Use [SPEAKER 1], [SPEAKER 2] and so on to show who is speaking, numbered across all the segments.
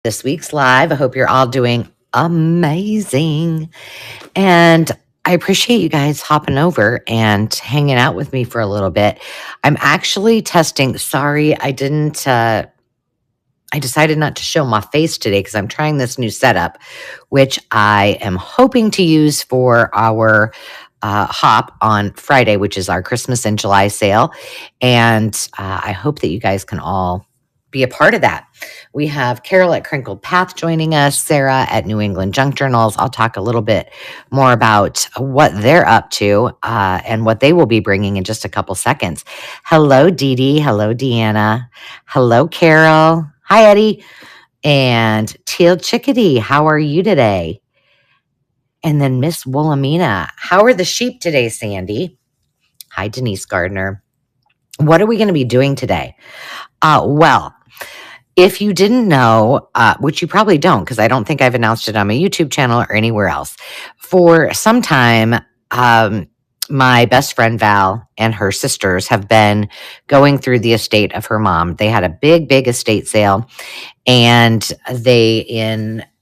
[SPEAKER 1] this week's live. I hope you're all doing amazing. And I appreciate you guys hopping over and hanging out with me for a little bit. I'm actually testing. Sorry, I decided not to show my face today because I'm trying this new setup, which I am hoping to use for our hop on Friday, which is our Christmas in July sale. And I hope that you guys can all be a part of that. We have Carol at Crinkled Path joining us, Sarah at New England Junk Journals. I'll talk a little bit more about what they're up to and what they will be bringing in just a couple seconds. Hello, Dee Dee. Hello, Deanna. Hello, Carol. Hi, Eddie. And Teal Chickadee, how are you today? And then Miss Wilhelmina, how are the sheep today, Sandy? Hi, Denise Gardner. What are we going to be doing today? Well, if you didn't know, which you probably don't, because I don't think I've announced it on my YouTube channel or anywhere else, for some time, my best friend Val and her sisters have been going through the estate of her mom. They had a big estate sale, and they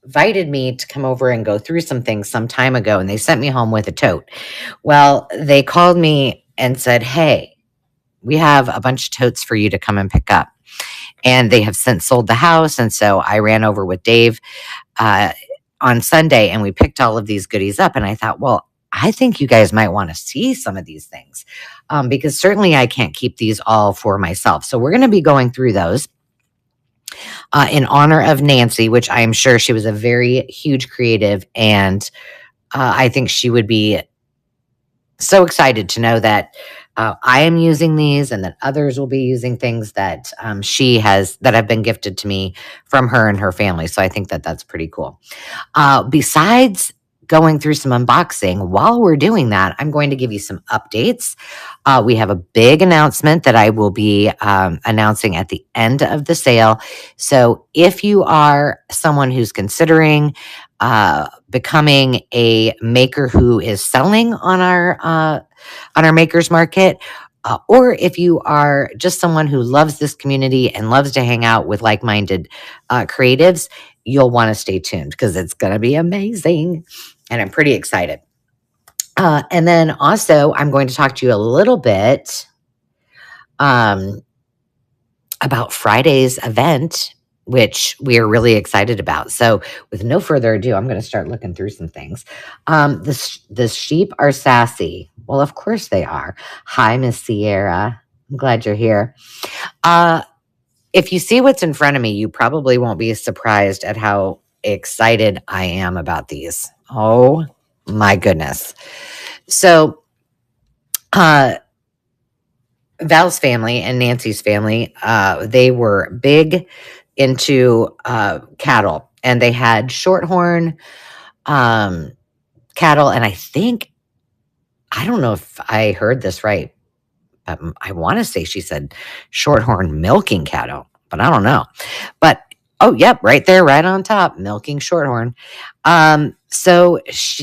[SPEAKER 1] invited me to come over and go through some things some time ago, and they sent me home with a tote. Well, they called me and said, hey, we have a bunch of totes for you to come and pick up. And they have since sold the house. And so I ran over with Dave on Sunday and we picked all of these goodies up. And I thought, well, I think you guys might want to see some of these things because certainly I can't keep these all for myself. So we're going to be going through those in honor of Nancy, which I am sure she was a very huge creative. And I think she would be so excited to know that I am using these and that others will be using things that she has that have been gifted to me from her and her family. So I think that that's pretty cool. Besides going through some unboxing, while we're doing that, I'm going to give you some updates. We have a big announcement that I will be announcing at the end of the sale. So if you are someone who's considering becoming a maker who is selling on our makers market, or if you are just someone who loves this community and loves to hang out with like-minded creatives, you'll want to stay tuned because it's going to be amazing. And I'm pretty excited. And then also, I'm going to talk to you a little bit about Friday's event, which we are really excited about. So with no further ado, I'm going to start looking through some things. The sheep are sassy. Well, of course they are. Hi, Miss Sierra. I'm glad you're here. If you see what's in front of me, you probably won't be surprised at how excited I am about these. Oh my goodness. So, Val's family and Nancy's family, they were big into cattle, and they had shorthorn cattle. And I don't know if I heard this right, but I want to say she said shorthorn milking cattle, but I don't know. But oh, yep, right there, right on top, milking shorthorn. So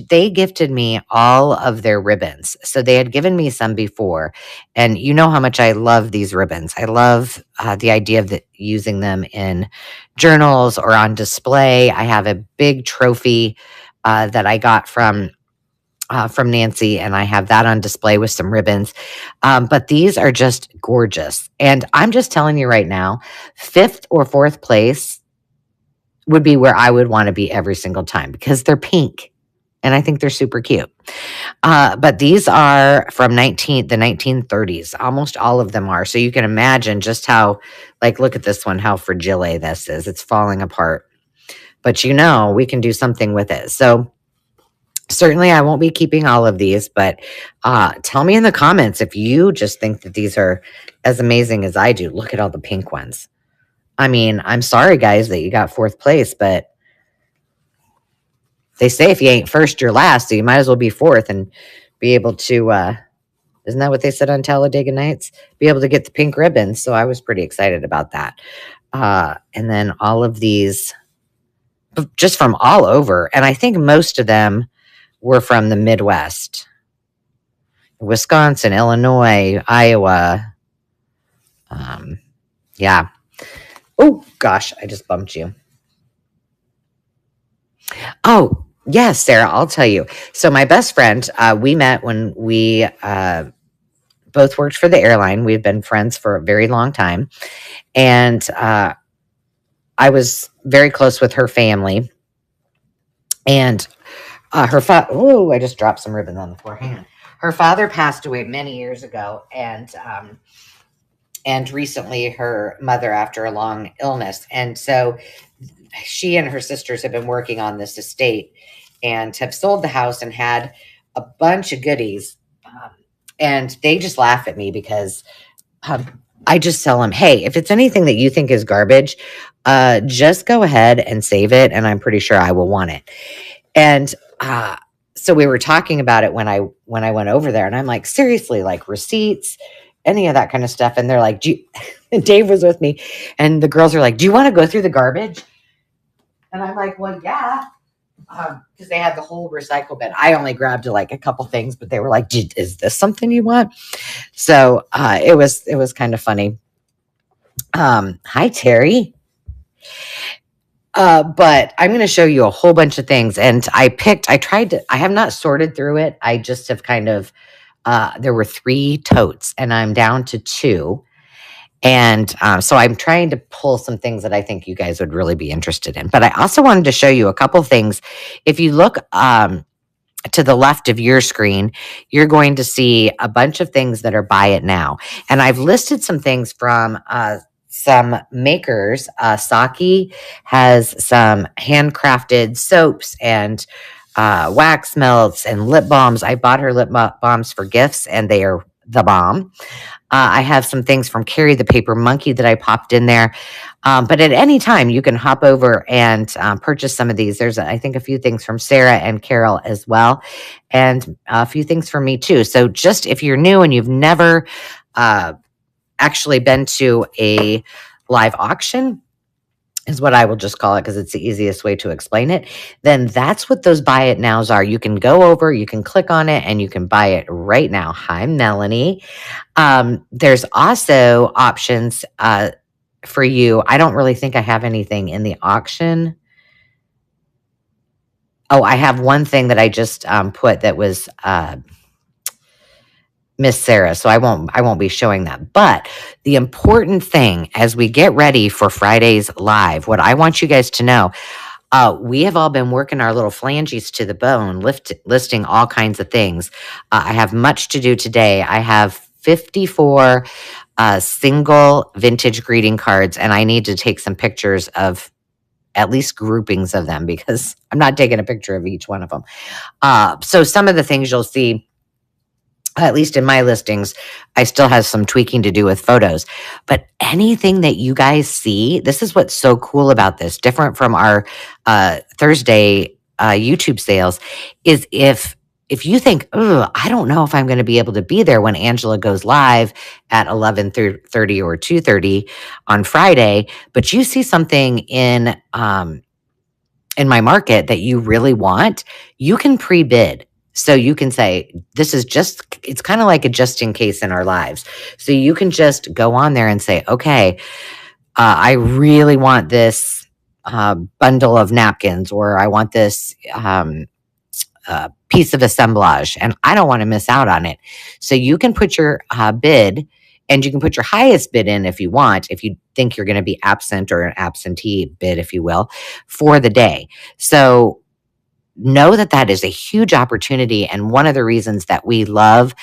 [SPEAKER 1] they gifted me all of their ribbons. So they had given me some before, and you know how much I love these ribbons. I love the idea of using them in journals or on display. I have a big trophy that I got from Nancy, and I have that on display with some ribbons. But these are just gorgeous. And I'm just telling you right now, 5th or 4th place would be where I would want to be every single time because they're pink and I think they're super cute. But these are from the 1930s. Almost all of them are. So you can imagine just how, like, look at this one, how fragile this is. It's falling apart. But we can do something with it. So certainly I won't be keeping all of these, but tell me in the comments if you just think that these are as amazing as I do. Look at all the pink ones. I mean, I'm sorry, guys, that you got 4th place, but they say if you ain't first, you're last, so you might as well be 4th and be able to, isn't that what they said on Talladega Nights? Be able to get the pink ribbons, so I was pretty excited about that. And then all of these, just from all over, and I think most of them were from the Midwest. Wisconsin, Illinois, Iowa. Yeah. Oh, gosh, I just bumped you. Oh, yes, Sarah, I'll tell you. So my best friend, we met when we both worked for the airline. We've been friends for a very long time. And I was very close with her family. And her father, oh, I just dropped some ribbon on the floor. Hang on. Her father passed away many years ago. And recently her mother after a long illness. And so she and her sisters have been working on this estate and have sold the house and had a bunch of goodies. And they just laugh at me because I just tell them, hey, if it's anything that you think is garbage, just go ahead and save it. And I'm pretty sure I will want it. And so we were talking about it when I went over there, and I'm like, seriously, like receipts, any of that kind of stuff. And they're like, and Dave was with me, and the girls are like, do you want to go through the garbage? And I'm like, well, yeah, because they had the whole recycle bin. I only grabbed like a couple things, but they were like, is this something you want? So it was kind of funny. Hi, Terry. But I'm going to show you a whole bunch of things. And I have not sorted through it. I just have kind of, there were 3 totes and I'm down to 2. And so I'm trying to pull some things that I think you guys would really be interested in. But I also wanted to show you a couple things. If you look to the left of your screen, you're going to see a bunch of things that are buy it now. And I've listed some things from some makers. Saki has some handcrafted soaps and wax melts and lip balms. I bought her lip balms for gifts, and they are the bomb. I have some things from Carrie the Paper Monkey that I popped in there. But at any time, you can hop over and purchase some of these. There's, I think, a few things from Sarah and Carol as well, and a few things from me too. So just if you're new and you've never actually been to a live auction, is what I will just call it because it's the easiest way to explain it, then that's what those buy it nows are. You can go over, you can click on it, and you can buy it right now. Hi, Melanie. There's also options for you. I don't really think I have anything in the auction. Oh, I have one thing that I just put that was Miss Sarah, so I won't be showing that. But the important thing as we get ready for Friday's live, what I want you guys to know, we have all been working our little phalanges to the bone, listing all kinds of things. I have much to do today. I have 54 single vintage greeting cards, and I need to take some pictures of at least groupings of them because I'm not taking a picture of each one of them. So some of the things you'll see, at least in my listings, I still have some tweaking to do with photos. But anything that you guys see, this is what's so cool about this, different from our Thursday YouTube sales, is if you think, oh, I don't know if I'm going to be able to be there when Angela goes live at 11:30 or 2:30 on Friday, but you see something in my market that you really want, you can pre-bid. So you can say, it's kind of like a just in case in our lives. So you can just go on there and say, okay, I really want this bundle of napkins, or I want this piece of assemblage, and I don't want to miss out on it. So you can put your bid, and you can put your highest bid in if you want, if you think you're going to be absent, or an absentee bid, if you will, for the day. So know that that is a huge opportunity, and one of the reasons that we love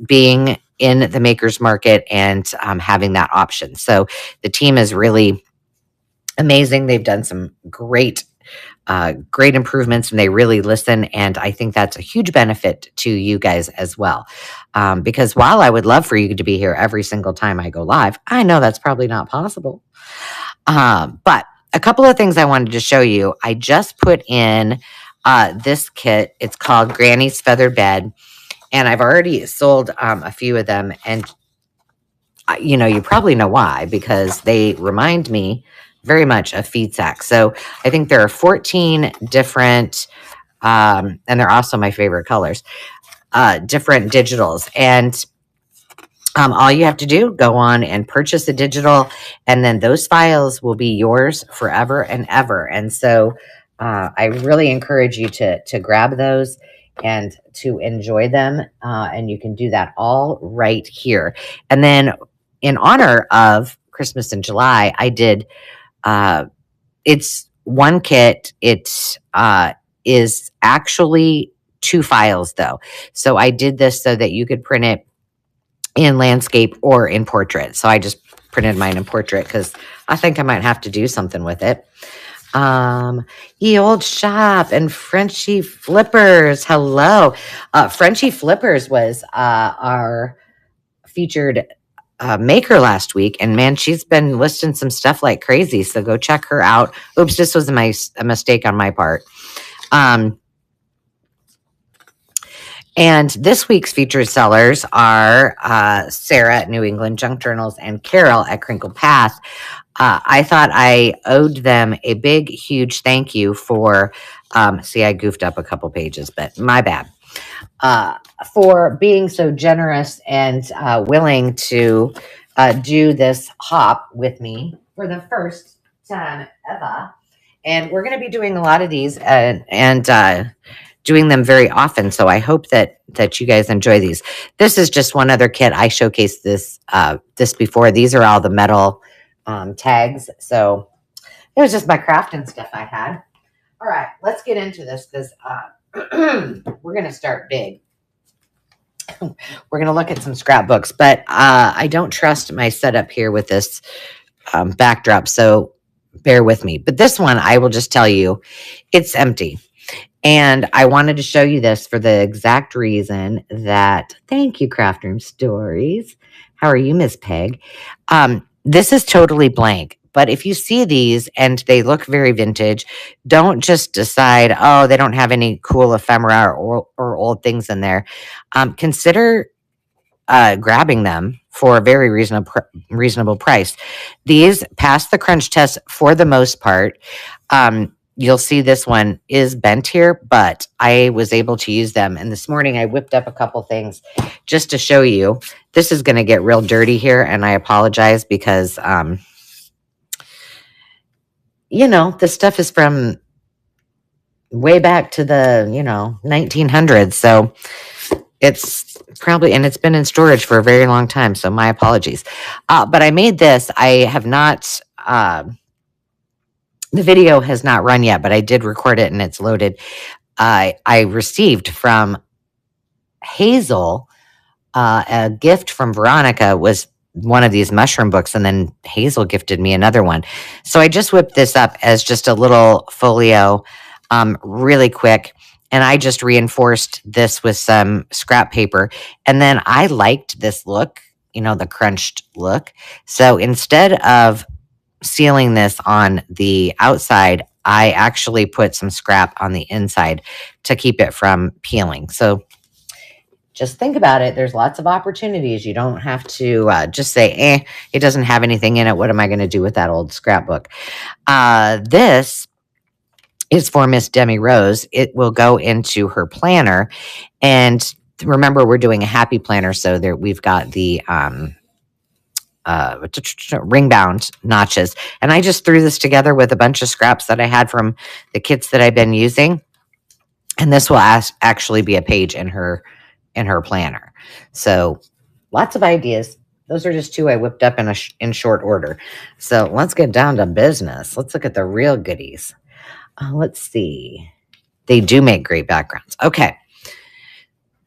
[SPEAKER 1] being in the makers market and having that option. So the team is really amazing. They've done some great improvements, and they really listen. And I think that's a huge benefit to you guys as well. Because while I would love for you to be here every single time I go live, I know that's probably not possible. But a couple of things I wanted to show you. I just put in this kit. It's called Granny's Feather Bed. And I've already sold a few of them. And, you probably know why, because they remind me very much of feed sacks. So I think there are 14 different, and they're also my favorite colors, different digitals. And all you have to do, go on and purchase a digital, and then those files will be yours forever and ever. And so I really encourage you to grab those and to enjoy them. And you can do that all right here. And then in honor of Christmas in July, I did, uh, it's one kit. It is actually 2 files though. So I did this so that you could print it in landscape or in portrait. So I just printed mine in portrait because I think I might have to do something with it. Ye Old Shop and Frenchie Flippers. Hello. Frenchie Flippers was our featured maker last week, and man, she's been listing some stuff like crazy. So go check her out. Oops, this was a mistake on my part. And this week's featured sellers are Sarah at New England Junk Journals and Carol at Crinkle Path. I thought I owed them a big, huge thank you for, see, I goofed up a couple pages, but my bad, for being so generous and willing to do this hop with me for the first time ever. And we're going to be doing a lot of these and doing them very often. So I hope that you guys enjoy these. This is just one other kit. I showcased this before. These are all the metal tags. So it was just my crafting stuff I had. All right, let's get into this because we're going to start big. We're going to look at some scrapbooks, but I don't trust my setup here with this backdrop. So bear with me. But this one, I will just tell you, it's empty. And I wanted to show you this for the exact reason that, thank you, Craft Room Stories. How are you, Miss Peg? This is totally blank. But if you see these and they look very vintage, don't just decide, oh, they don't have any cool ephemera or old things in there. Consider grabbing them for a very reasonable price. These pass the crunch test for the most part. You'll see this one is bent here, but I was able to use them. And this morning I whipped up a couple things just to show you. This is going to get real dirty here, and I apologize because, this stuff is from way back to the, 1900s. So it's probably, and it's been in storage for a very long time. So my apologies. But I made this. I have not, the video has not run yet, but I did record it and it's loaded. I received from Hazel a gift from Veronica was one of these mushroom books, and then Hazel gifted me another one. So I just whipped this up as just a little folio really quick, and I just reinforced this with some scrap paper. And then I liked this look, the crunched look. So instead of sealing this on the outside, I actually put some scrap on the inside to keep it from peeling. So just think about it. There's lots of opportunities. You don't have to just say, it doesn't have anything in it. What am I going to do with that old scrapbook? This is for Miss Demi Rose. It will go into her planner. And remember, we're doing a happy planner. So there we've got the ring bound notches. And I just threw this together with a bunch of scraps that I had from the kits that I've been using. And this will actually be a page in her planner. So lots of ideas. Those are just two I whipped up in short order. So let's get down to business. Let's look at the real goodies. Let's see. They do make great backgrounds. Okay.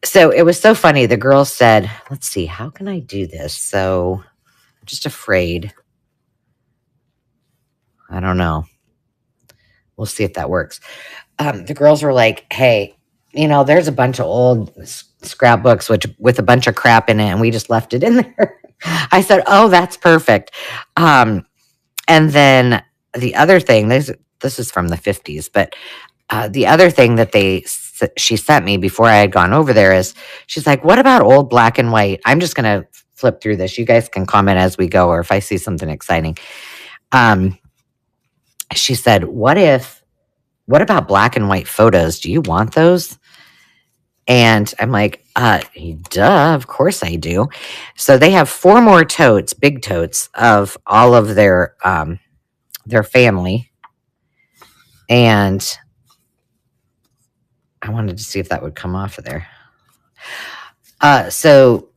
[SPEAKER 1] So it was so funny. The girl said, let's see, how can I do this? So I'm just afraid. I don't know. We'll see if that works. The girls were like, hey, there's a bunch of old scrapbooks with a bunch of crap in it, and we just left it in there. I said, oh, that's perfect. And then the other thing, this is from the 50s, but the other thing that she sent me before I had gone over there is, she's like, what about old black and white? I'm just going to flip through this. You guys can comment as we go, or if I see something exciting. She said, what about black and white photos? Do you want those? And I'm like, duh, of course I do. So they have 4 more totes, big totes of all of their family. And I wanted to see if that would come off of there. So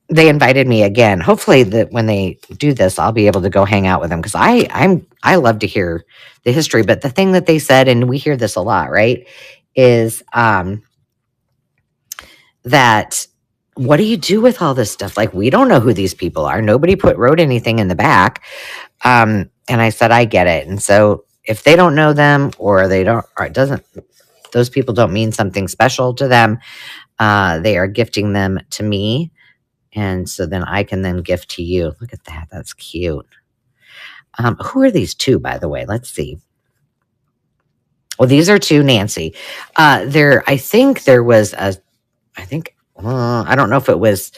[SPEAKER 1] they invited me again. Hopefully that when they do this, I'll be able to go hang out with them because I love to hear the history. But the thing that they said, and we hear this a lot, right, is that what do you do with all this stuff? Like, we don't know who these people are. Nobody wrote anything in the back. And I said, I get it. And so if they don't know them or they don't, or it doesn't, those people don't mean something special to them. They are gifting them to me. And so then I can then gift to you. Look at that. That's cute. Who are these two, by the way? Let's see. Well, these are two Nancy. I think there was I don't know if it was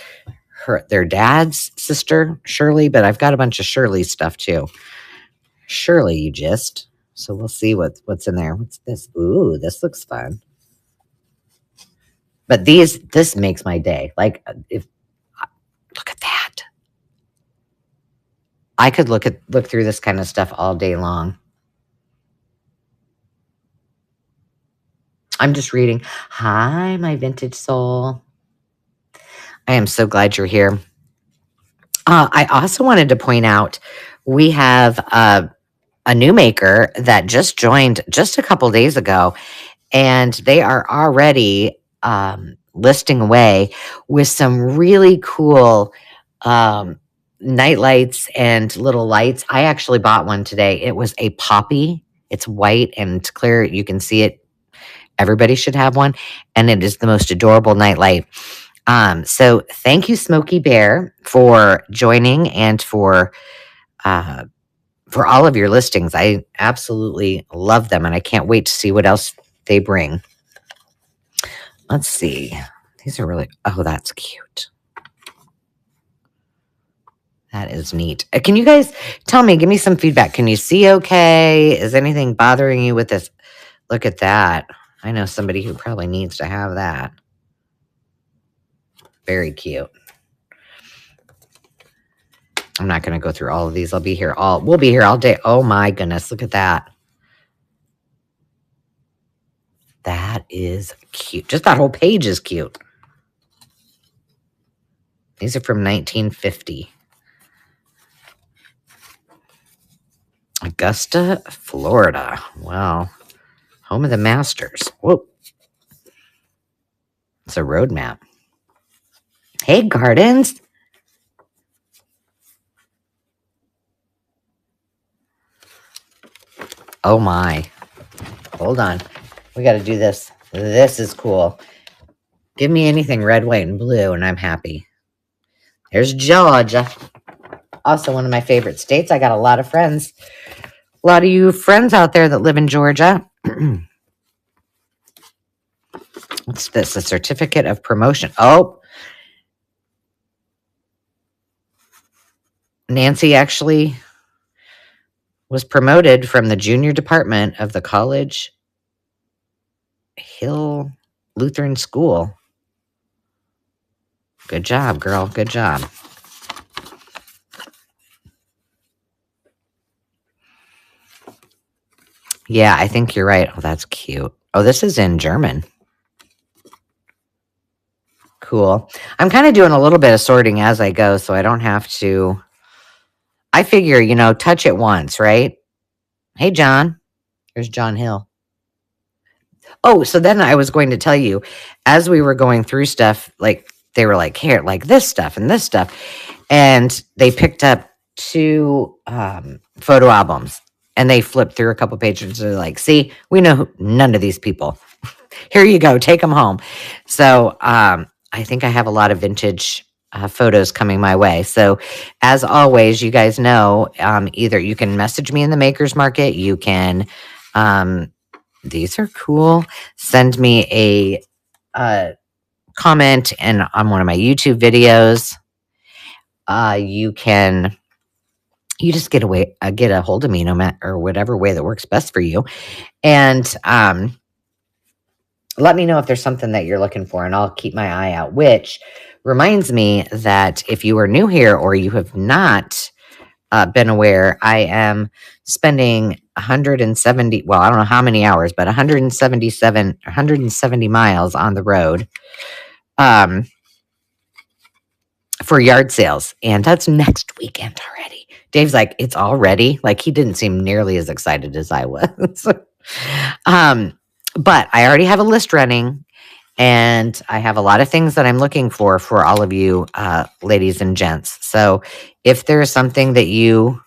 [SPEAKER 1] their dad's sister, Shirley, but I've got a bunch of Shirley stuff too. Shirley, you just. So we'll see what's in there. What's this? Ooh, this looks fun. But this makes my day. Like, look at that. I could look through this kind of stuff all day long. I'm just reading. Hi, my vintage soul. I am so glad you're here. I also wanted to point out we have a new maker that just joined just a couple days ago, and they are already listing away with some really cool night lights and little lights. I actually bought one today. It was a poppy. It's white and clear. You can see it. Everybody should have one. And it is the most adorable night light. So thank you, Smokey Bear, for joining and for all of your listings. I absolutely love them, and I can't wait to see what else they bring. Let's see. These are really, oh, that's cute. That is neat. Can you guys tell me, give me some feedback. Can you see okay? Is anything bothering you with this? Look at that. I know somebody who probably needs to have that. Very cute. I'm not going to go through all of these. We'll be here all day. Oh my goodness. Look at that. That is cute. Just that whole page is cute. These are from 1950. Augusta, Florida. Wow. Home of the Masters. Whoa. It's a road map. Hey, Gardens. Oh my. Hold on. We got to do this. This is cool. Give me anything red, white, and blue, and I'm happy. There's Georgia. Also one of my favorite states. I got a lot of friends. A lot of you friends out there that live in Georgia. What's this? A certificate of promotion. Oh. Nancy actually was promoted from the junior department of the College Hill Lutheran School. Good job, girl. Good job. Yeah, I think you're right. Oh, that's cute. Oh, this is in German. Cool. I'm kind of doing a little bit of sorting as I go, so I don't have to. I figure, touch it once, right? Hey, John. Here's John Hill. Oh, so then I was going to tell you, as we were going through stuff, like they were like, here, like this stuff and this stuff. And they picked up 2 photo albums, and they flipped through a couple pages. They're like, see, we know none of these people. Here you go. Take them home. So I think I have a lot of vintage photos coming my way. So as always, you guys know, either you can message me in the Makers Market. You can, these are cool. Send me a comment and on one of my YouTube videos. You just get a hold of me no matter, or whatever way that works best for you. And let me know if there's something that you're looking for, and I'll keep my eye out, which reminds me that if you are new here or you have not been aware, I am spending 170, well, I don't know how many hours, but 170 miles on the road um, for yard sales. And that's next weekend already. Dave's like, it's already? Like, he didn't seem nearly as excited as I was. But I already have a list running. And I have a lot of things that I'm looking for all of you ladies and gents. So if there's something that you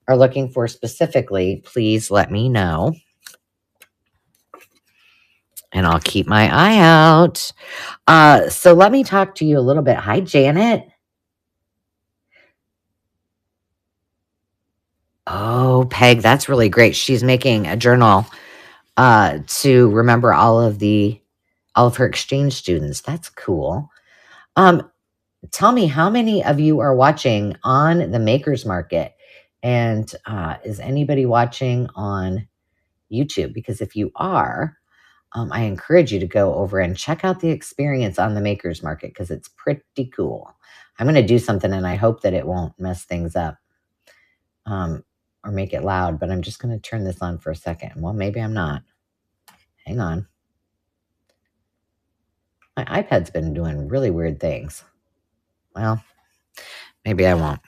[SPEAKER 1] are looking for specifically, please let me know. And I'll keep my eye out. So let me talk to you a little bit. Hi, Janet. Oh, Peg, that's really great. She's making a journal to remember all of her exchange students. That's cool. Tell me, how many of you are watching on the Makers Market? And is anybody watching on YouTube? Because if you are, I encourage you to go over and check out the experience on the Makers Market because it's pretty cool. I'm going to do something and I hope that it won't mess things up or make it loud, but I'm just going to turn this on for a second. Well, maybe I'm not. Hang on. My iPad's been doing really weird things. Well, maybe I won't.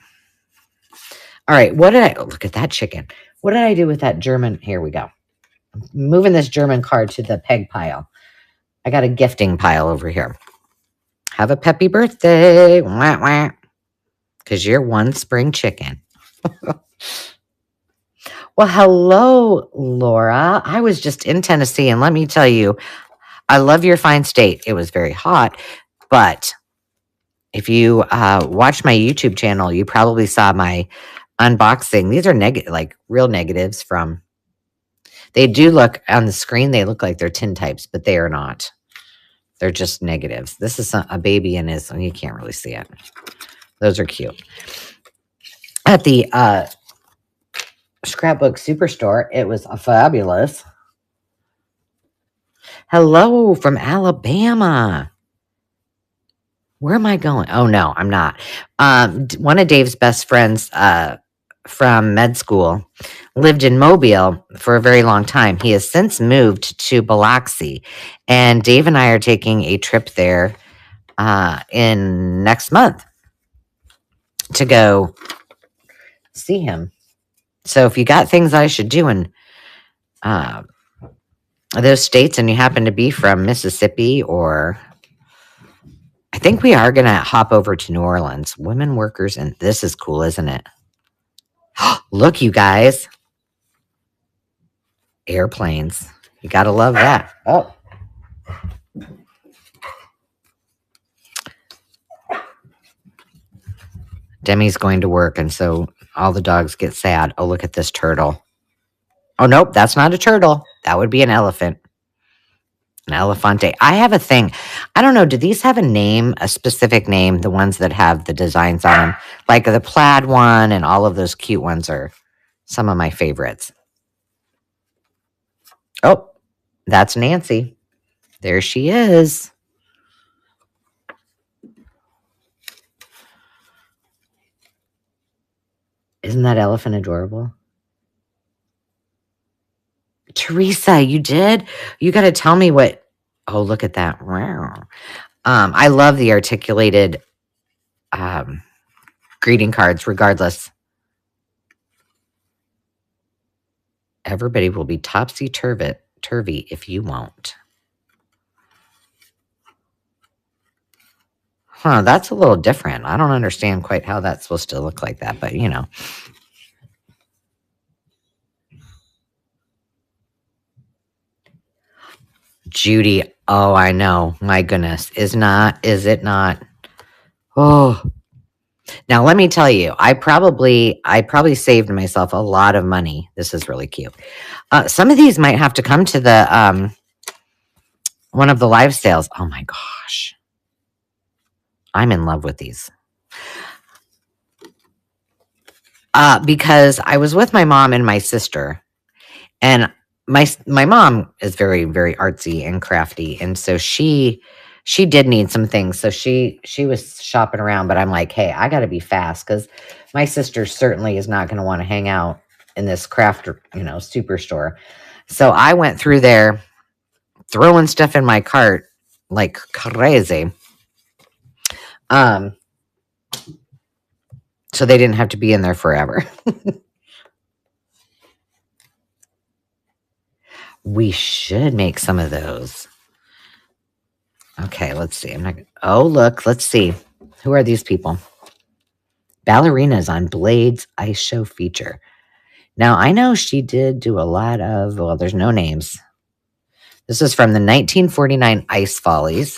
[SPEAKER 1] All right, look at that chicken. What did I do with that German? Here we go. I'm moving this German card to the peg pile. I got a gifting pile over here. Have a peppy birthday. Wah, wah. Because you're one spring chicken. Well, hello, Laura. I was just in Tennessee, and let me tell you, I love your fine state. It was very hot, but if you watch my YouTube channel, you probably saw my unboxing. These are like real negatives from. They do look on the screen. They look like they're tintypes, but they are not. They're just negatives. This is a baby in his. You can't really see it. Those are cute. At the Scrapbook Superstore, it was fabulous. Hello from Alabama. Where am I going? Oh, no, I'm not. One of Dave's best friends from med school lived in Mobile for a very long time. He has since moved to Biloxi, and Dave and I are taking a trip there in next month to go see him. So if you got things I should do in those states and you happen to be from Mississippi, or I think we are going to hop over to New Orleans. Women workers, and this is cool, isn't it? Look, you guys. Airplanes. You got to love that. Oh. Demi's going to work, and so all the dogs get sad. Oh, look at this turtle. Oh, nope, that's not a turtle. That would be an elephant. An elefante. I have a thing. I don't know. Do these have a name, a specific name? The ones that have the designs on them, like the plaid one, and all of those cute ones are some of my favorites. Oh, that's Nancy. There she is. Isn't that elephant adorable? Teresa, you did? You got to tell me what. Oh, look at that. I love the articulated greeting cards, regardless. Everybody will be topsy-turvy if you won't. Huh, that's a little different. I don't understand quite how that's supposed to look like that, but you know. Judy, oh, I know. My goodness. Is it not? Oh. Now let me tell you, I probably saved myself a lot of money. This is really cute. Some of these might have to come to the one of the live sales. Oh my gosh. I'm in love with these. Because I was with my mom and my sister, and my mom is very, very artsy and crafty, and so she she did need some things. So she was shopping around, but I'm like, hey, I got to be fast because my sister certainly is not going to want to hang out in this craft, superstore. So I went through there throwing stuff in my cart like crazy. So they didn't have to be in there forever. We should make some of those. Okay, let's see. Oh, look, let's see. Who are these people? Ballerinas on Blade's Ice Show feature. Now, I know she did do a lot of, well, there's no names. This is from the 1949 Ice Follies.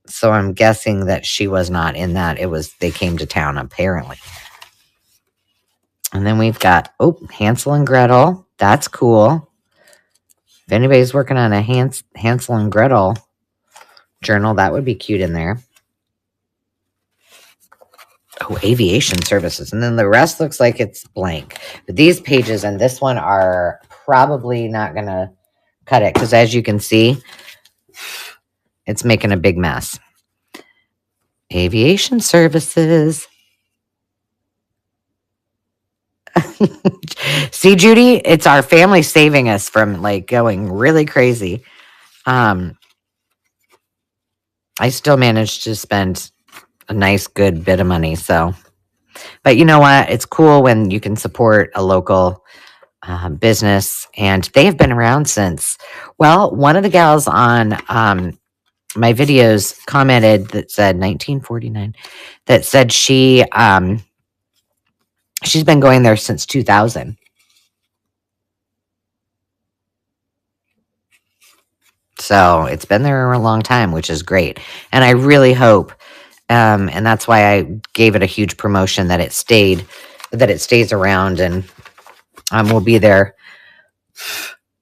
[SPEAKER 1] So I'm guessing that she was not in that. They came to town, apparently. And then we've got, Hansel and Gretel. That's cool. If anybody's working on a Hansel and Gretel journal, that would be cute in there. Oh, aviation services. And then the rest looks like it's blank. But these pages and this one are probably not going to cut it because as you can see, it's making a big mess. Aviation services. See, Judy, it's our family saving us from like going really crazy. I still managed to spend a nice, good bit of money. So, but you know what? It's cool when you can support a local business, and they have been around since. Well, one of the gals on my videos commented that said 1949. That said she's been going there since 2000. So it's been there a long time, which is great. And I really hope, and that's why I gave it a huge promotion that it stays around, and we'll be there.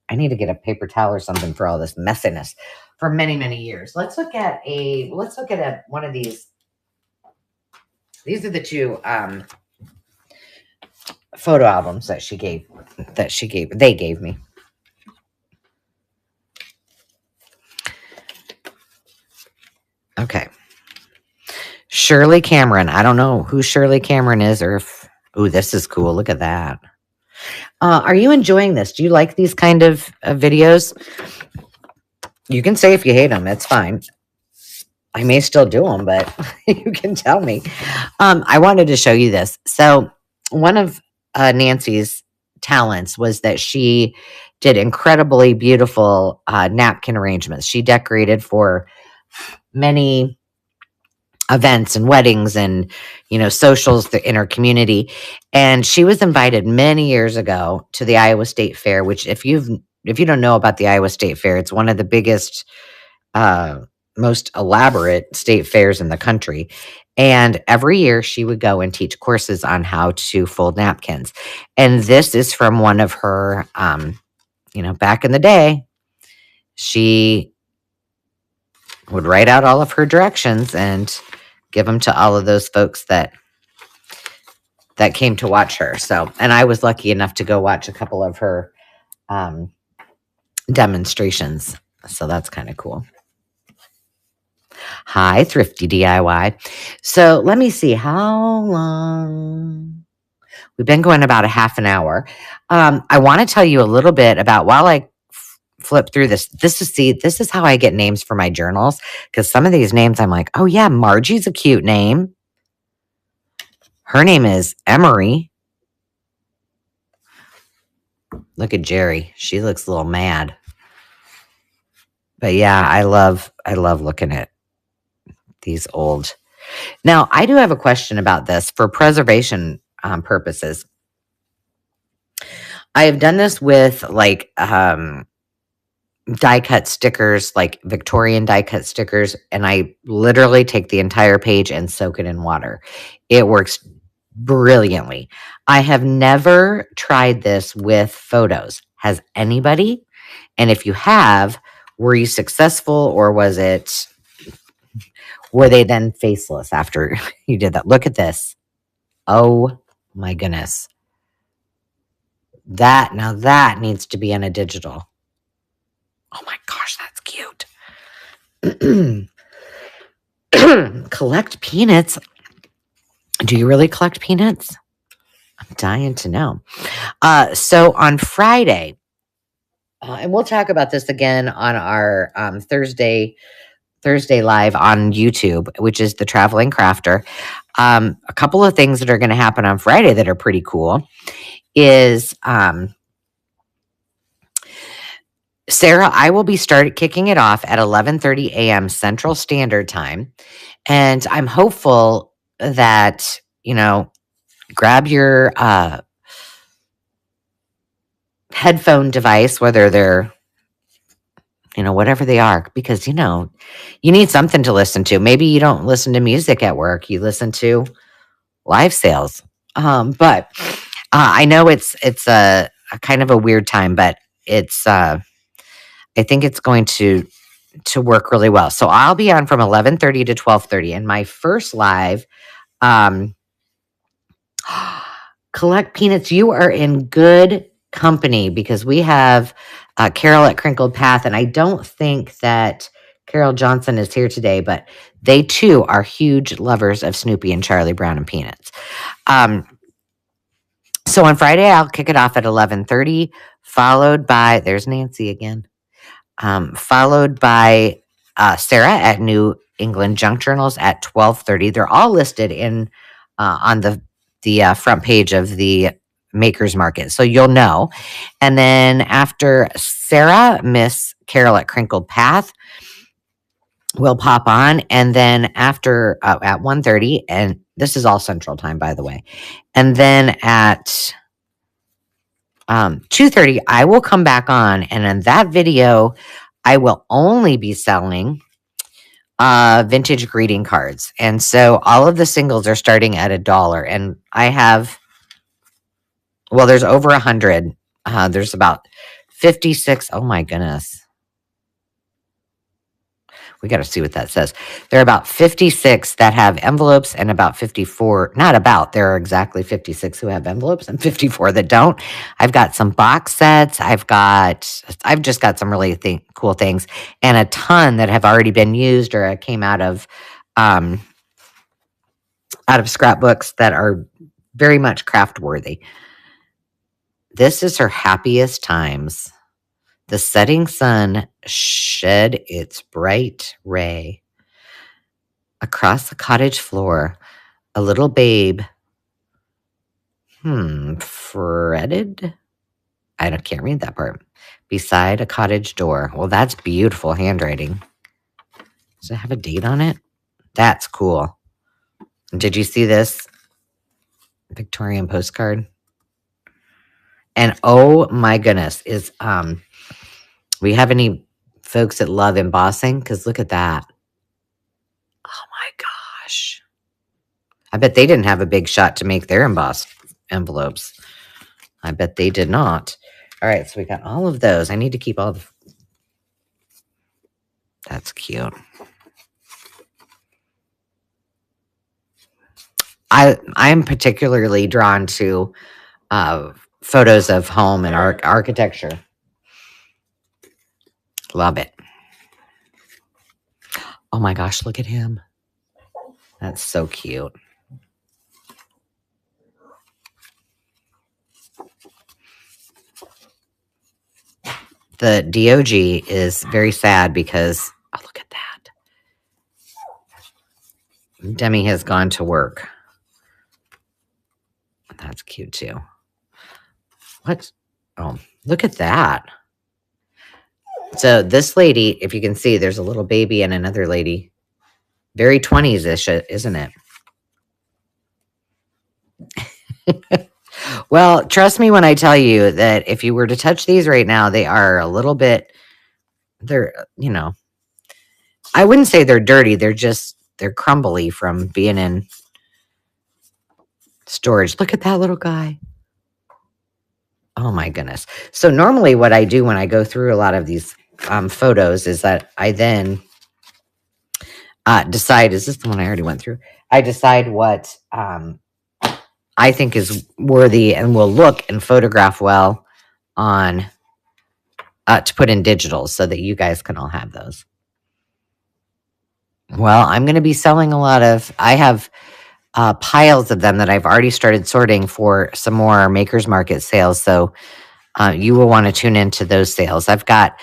[SPEAKER 1] I need to get a paper towel or something for all this messiness for many, many years. Let's look at one of these. These are the two photo albums that they gave me. Okay. Shirley Cameron. I don't know who Shirley Cameron is or if, this is cool. Look at that. Are you enjoying this? Do you like these kind of videos? You can say if you hate them. It's fine. I may still do them, but you can tell me. I wanted to show you this. So one of Nancy's talents was that she did incredibly beautiful napkin arrangements. She decorated for many events and weddings and socials in her community, and she was invited many years ago to the Iowa State Fair, which if you don't know about the Iowa State Fair, it's one of the biggest most elaborate state fairs in the country. And every year she would go and teach courses on how to fold napkins. And this is from one of her back in the day, she would write out all of her directions and give them to all of those folks that came to watch her. So, and I was lucky enough to go watch a couple of her demonstrations. So that's kind of cool. Hi, Thrifty DIY. So let me see how long. We've been going about a half an hour. I want to tell you a little bit about while I flip through this. This is how I get names for my journals, because some of these names I'm like, oh yeah, Margie's a cute name. Her name is Emery. Look at Jerry. She looks a little mad. But yeah, I love looking at these old. Now, I do have a question about this for preservation purposes. I have done this with like die cut stickers, like Victorian die cut stickers, and I literally take the entire page and soak it in water. It works brilliantly. I have never tried this with photos. Has anybody? And if you have, were you successful, or were they then faceless after you did that? Look at this. Oh my goodness. That needs to be in a digital. Oh my gosh, that's cute. Collect peanuts. Do you really collect peanuts? I'm dying to know. So on Friday, and we'll talk about this again on our Thursday live on YouTube, which is the Traveling Crafter. A couple of things that are going to happen on Friday that are pretty cool is Sarah, I will be kicking it off at 11:30 a.m. Central Standard Time, and I'm hopeful that grab your headphone device, whether they're whatever they are, because you need something to listen to. Maybe you don't listen to music at work; you listen to live sales. But I know it's a kind of a weird time, but it's I think it's going to work really well. So I'll be on from 11:30 to 12:30, and my first live. Um, Collect peanuts. You are in good company because we have Carol at Crinkled Path, and I don't think that Carol Johnson is here today, but they too are huge lovers of Snoopy and Charlie Brown and peanuts. So on Friday, I'll kick it off at 11:30, followed by there's Nancy again. Followed by Sarah at New England Junk Journals at 12:30. They're all listed in on the front page of the Makers Market, so you'll know. And then after Sarah, Miss Carol at Crinkled Path will pop on, and then after at 1:30, and this is all Central Time, by the way. And then at 2:30, I will come back on, and in that video, I will only be selling vintage greeting cards. And so all of the singles are starting at $1. And I have, well, there's over 100. There's about 56. Oh my goodness. We got to see what that says. There are about 56 that have envelopes and about 54, not about, there are exactly 56 who have envelopes and 54 that don't. I've got some box sets. I've just got some really cool things and a ton that have already been used or came out of scrapbooks that are very much craft worthy. This is her happiest times. The setting sun shed its bright ray across the cottage floor. A little babe, fretted? I can't read that part. Beside a cottage door. Well, that's beautiful handwriting. Does it have a date on it? That's cool. Did you see this Victorian postcard? And oh my goodness, we have any folks that love embossing? Because look at that. Oh my gosh. I bet they didn't have a big shot to make their embossed envelopes. I bet they did not. All right, so we got all of those. I need to keep all the... That's cute. I'm particularly drawn to photos of home and architecture. Love it. Oh my gosh, look at him. That's so cute. The DOG is very sad because, oh, look at that. Demi has gone to work. That's cute too. What? Oh, look at that. So this lady, if you can see, there's a little baby and another lady. Very 20s-ish, isn't it? Well, trust me when I tell you that if you were to touch these right now, they are a little bit, I wouldn't say they're dirty. They're crumbly from being in storage. Look at that little guy. Oh my goodness. So normally what I do when I go through a lot of these photos is that I then decide, is this the one I already went through? I decide what I think is worthy and will look and photograph well on to put in digital so that you guys can all have those. Well, I'm going to be selling a lot of, I have piles of them that I've already started sorting for some more Makers Market sales. So you will want to tune into those sales. I've got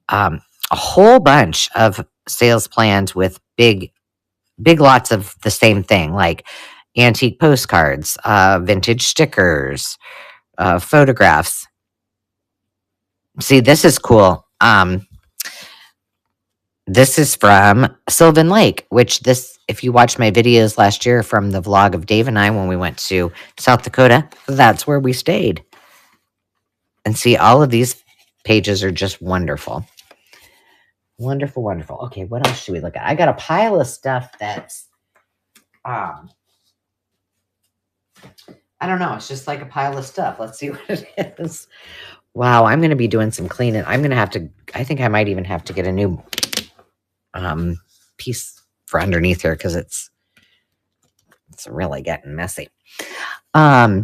[SPEAKER 1] a whole bunch of sales planned with big lots of the same thing, like antique postcards, vintage stickers, photographs. See, this is cool. This is from Sylvan Lake, which if you watched my videos last year from the vlog of Dave and I when we went to South Dakota, that's where we stayed. And see, all of these pages are just wonderful. Wonderful, wonderful. Okay, what else should we look at? I got a pile of stuff that's, I don't know. It's just like a pile of stuff. Let's see what it is. Wow, I'm going to be doing some cleaning. I'm going to have to, I think I might even have to get a new piece for underneath here because it's really getting messy. Let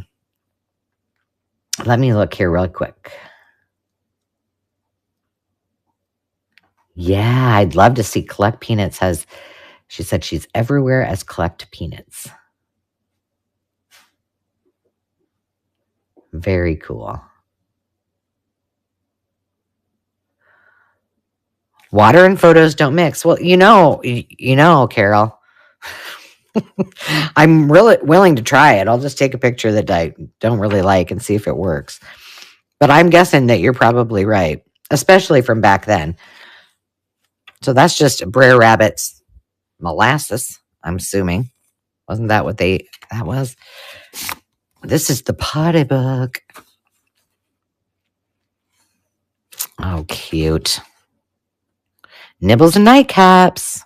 [SPEAKER 1] me look here real quick. Yeah, I'd love to see Collect Peanuts she said she's everywhere as Collect Peanuts. Very cool. Water and photos don't mix. Well, Carol, I'm really willing to try it. I'll just take a picture that I don't really like and see if it works. But I'm guessing that you're probably right, especially from back then. So that's just Brer Rabbit's molasses, I'm assuming. Wasn't that what that was? This is the potty book. Oh, cute. Nibbles and nightcaps.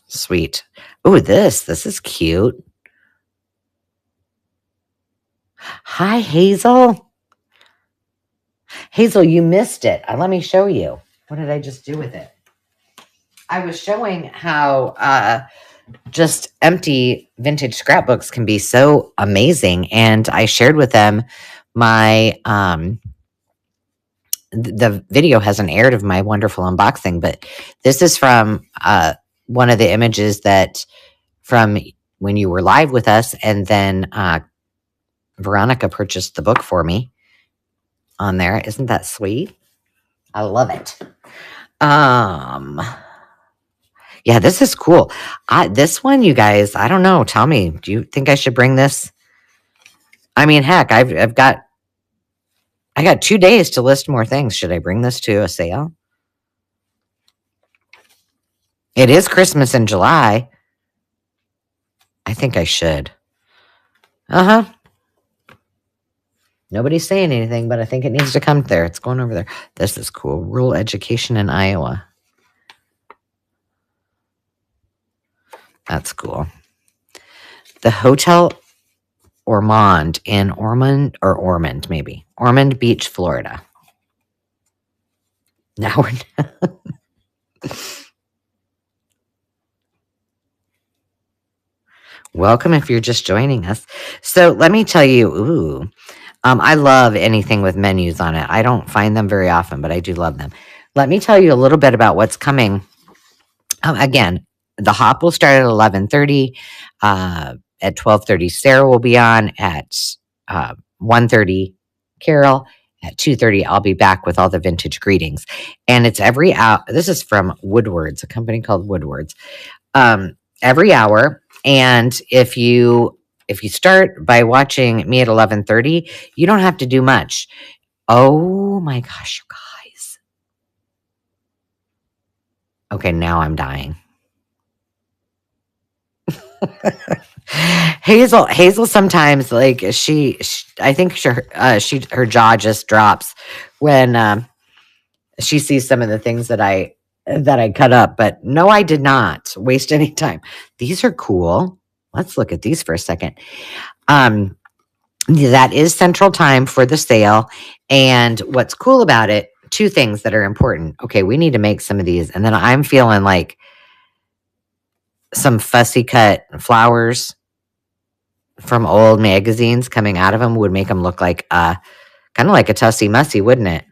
[SPEAKER 1] Sweet. Oh, this is cute. Hi, Hazel. Hazel, you missed it. Let me show you. What did I just do with it? I was showing how just empty vintage scrapbooks can be so amazing. And I shared with them my, the video hasn't aired of my wonderful unboxing, but this is from one of the images that from when you were live with us. And then Veronica purchased the book for me on there. Isn't that sweet? I love it. Yeah, this is cool. This one, you guys, I don't know. Tell me, do you think I should bring this? I mean, heck, I got 2 days to list more things. Should I bring this to a sale? It is Christmas in July. I think I should. Uh-huh. Nobody's saying anything, but I think it needs to come there. It's going over there. This is cool. Rural education in Iowa. That's cool. The Hotel Ormond in Ormond Beach, Florida. Now we're welcome if you're just joining us. So let me tell you, I love anything with menus on it. I don't find them very often, but I do love them. Let me tell you a little bit about what's coming. Again, the hop will start at 11:30. At 12:30, Sarah will be on. At 1:30, Carol. At 2:30, I'll be back with all the vintage greetings. And it's every hour. This is from Woodwards, a company called Woodwards. Every hour. And if you start by watching me at 11:30, you don't have to do much. Oh my gosh, you guys. Okay, now I'm dying. Hazel sometimes, like, I think her jaw just drops when she sees some of the things that I cut up. But no, I did not waste any time. These are cool. Let's look at these for a second. That is Central Time for the sale. And what's cool about it, two things that are important. Okay, we need to make some of these. And then I'm feeling like some fussy cut flowers from old magazines coming out of them would make them look like kind of like a Tussie Mussy, wouldn't it?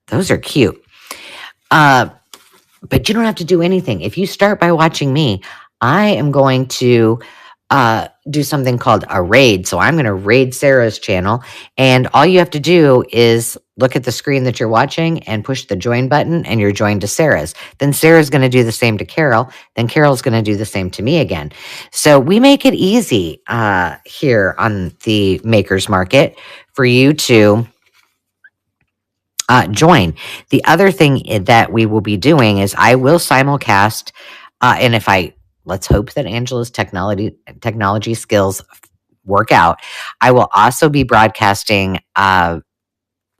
[SPEAKER 1] Those are cute. But you don't have to do anything. If you start by watching me, I am going to do something called a raid. So I'm going to raid Sarah's channel. And all you have to do is look at the screen that you're watching and push the join button, and you're joined to Sarah's. Then Sarah's going to do the same to Carol. Then Carol's going to do the same to me again. So we make it easy here on the Makers Market for you to join. The other thing that we will be doing is I will simulcast, and if let's hope that Angela's technology skills work out, I will also be broadcasting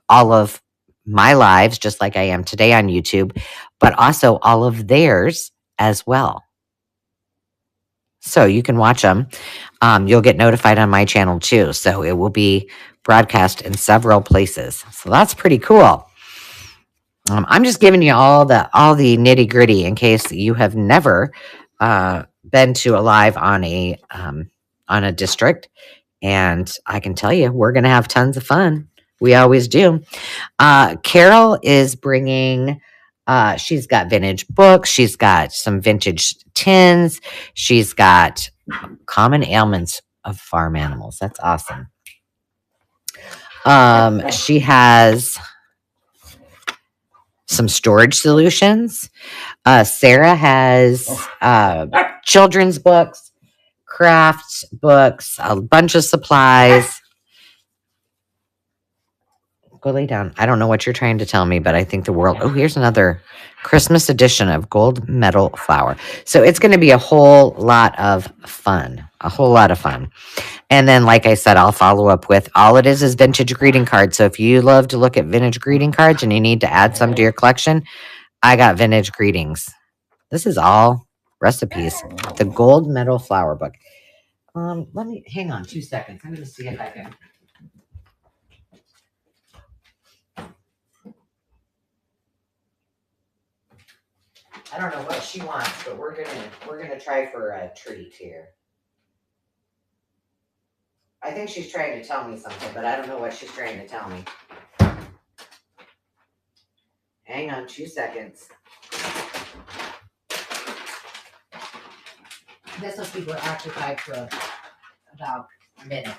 [SPEAKER 1] all of my lives, just like I am today on YouTube, but also all of theirs as well. So you can watch them. You'll get notified on my channel too. So it will be broadcast in several places. So that's pretty cool. I'm just giving you all the nitty gritty in case you have never been to a live on a district, and I can tell you we're going to have tons of fun. We always do. Carol is bringing. She's got vintage books. She's got some vintage tins. She's got common ailments of farm animals. That's awesome. She has some storage solutions. Sarah has children's books, crafts books, a bunch of supplies. Go lay down. I don't know what you're trying to tell me, but I think the world. Oh, here's another Christmas edition of Gold Medal Flower. So it's going to be a whole lot of fun. A whole lot of fun. And then, like I said, I'll follow up with all it is vintage greeting cards. So if you love to look at vintage greeting cards and you need to add some to your collection, I got vintage greetings. This is all recipes. The Gold Medal Flower Book. Let me hang on 2 seconds. I'm going to see if I can. I don't know what she wants, but we're gonna try for a treat here. I think she's trying to tell me something, but I don't know what she's trying to tell me. Hang on 2 seconds. I guess those people are occupied for about a minute.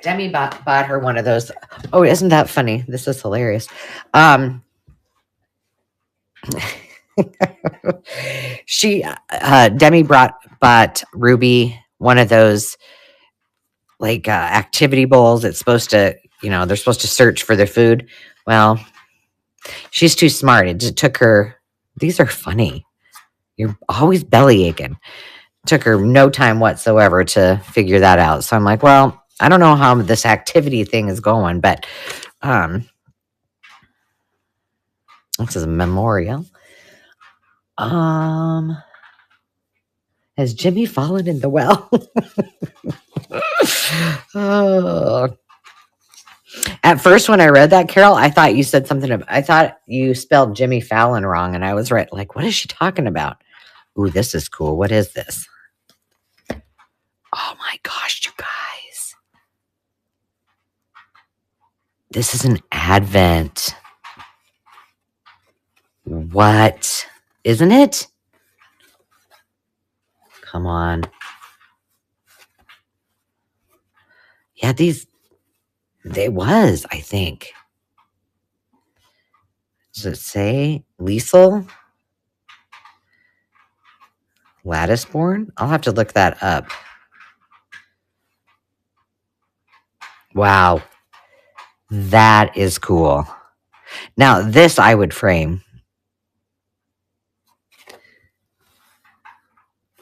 [SPEAKER 1] Demi bought her one of those. Oh, isn't that funny? This is hilarious. Demi bought Ruby one of those like activity bowls. It's supposed to, they're supposed to search for their food. Well, she's too smart. It just took her. These are funny. You're always belly aching. Took her no time whatsoever to figure that out. So I'm like, well, I don't know how this activity thing is going, but this is a memorial. Has Jimmy fallen in the well? Oh. At first, when I read that, Carol, I thought you said something. I thought you spelled Jimmy Fallon wrong, and I was right. Like, what is she talking about? Ooh, this is cool. What is this? Oh my gosh, you guys. This is an Advent. What? Isn't it? Come on. Yeah, I think. Does it say Liesel? Latticeborn? I'll have to look that up. Wow. That is cool. Now, this I would frame.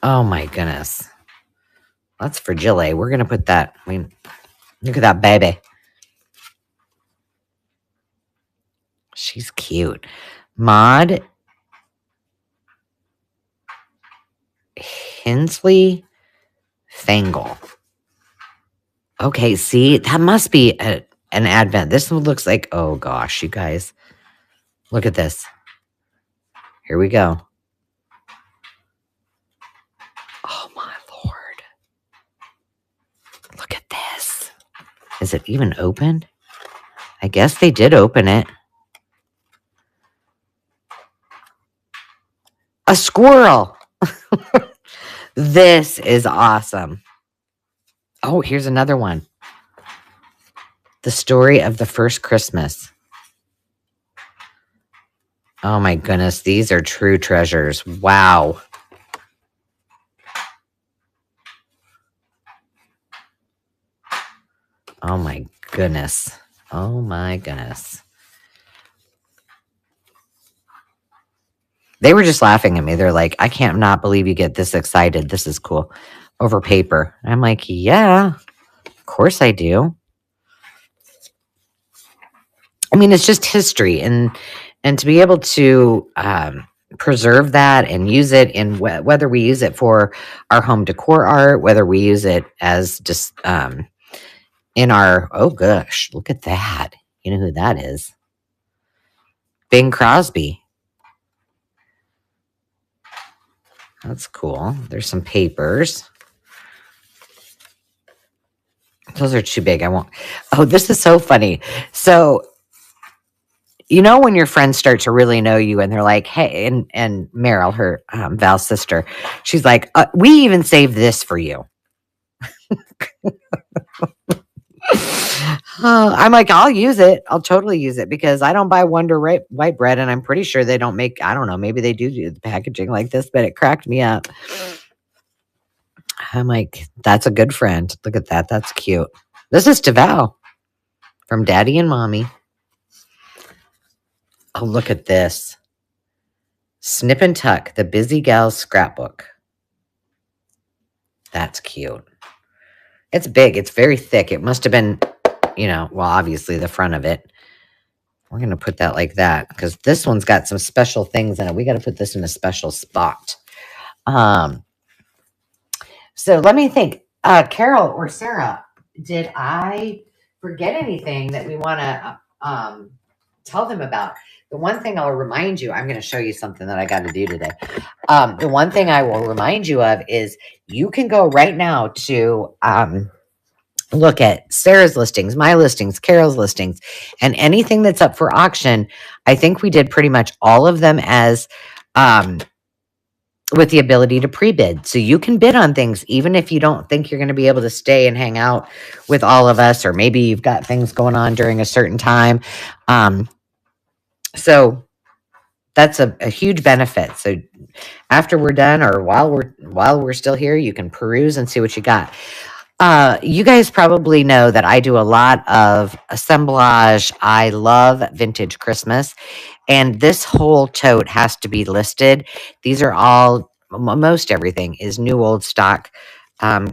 [SPEAKER 1] Oh my goodness. That's fragile. We're going to put that. Look at that baby. She's cute. Maud Hensley Fangle. Okay, see, that must be an Advent. This one looks like, oh gosh, you guys. Look at this. Here we go. Oh my Lord. Look at this. Is it even open? I guess they did open it. A squirrel. This is awesome. Oh, here's another one. The story of the first Christmas. Oh my goodness, these are true treasures. Wow. Oh my goodness. Oh my goodness. They were just laughing at me. They're like, I can't not believe you get this excited. This is cool. Over paper. I'm like, yeah, of course I do. I mean, it's just history, and to be able to preserve that and use it in whether we use it for our home decor art, whether we use it as just in our, oh gosh, look at that. You know who that is? Bing Crosby. That's cool. There's some papers. Those are too big. I won't. Oh, this is so funny. So, you know, when your friends start to really know you and they're like, hey, and Meryl, her Val's sister, she's like, we even saved this for you. I'm like, I'll use it. I'll totally use it because I don't buy Wonder White bread, and I'm pretty sure they don't make, I don't know, maybe they do the packaging like this, but it cracked me up. I'm like, that's a good friend. Look at that. That's cute. This is to Val from Daddy and Mommy. Oh, look at this. Snip and Tuck, the Busy Gal's Scrapbook. That's cute. It's big. It's very thick. It must have been, you know, well, obviously the front of it. We're going to put that like that because this one's got some special things in it. We got to put this in a special spot. So let me think. Carol or Sarah, did I forget anything that we want to tell them about? The one thing I'll remind you, I'm going to show you something that I got to do today. The one thing I will remind you of is you can go right now to look at Sarah's listings, my listings, Carol's listings, and anything that's up for auction. I think we did pretty much all of them as with the ability to pre-bid. So you can bid on things even if you don't think you're going to be able to stay and hang out with all of us, or maybe you've got things going on during a certain time. So that's a huge benefit. So after we're done, or while we're still here, you can peruse and see what you got. You guys probably know that I do a lot of assemblage. I love vintage Christmas, and this whole tote has to be listed. These are all, most everything is new old stock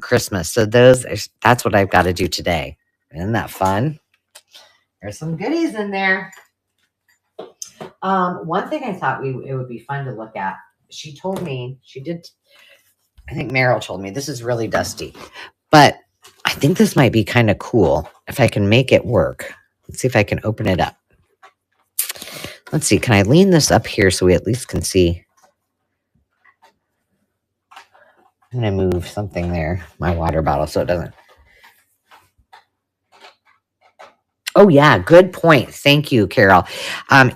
[SPEAKER 1] Christmas. So that's what I've got to do today. Isn't that fun? There's some goodies in there. One thing I thought it would be fun to look at. She told me, I think Meryl told me, this is really dusty, but I think this might be kind of cool if I can make it work. Let's see if I can open it up. Let's see. Can I lean this up here so we at least can see? I'm going to move something there, my water bottle, so it doesn't. Oh, yeah. Good point. Thank you, Carol.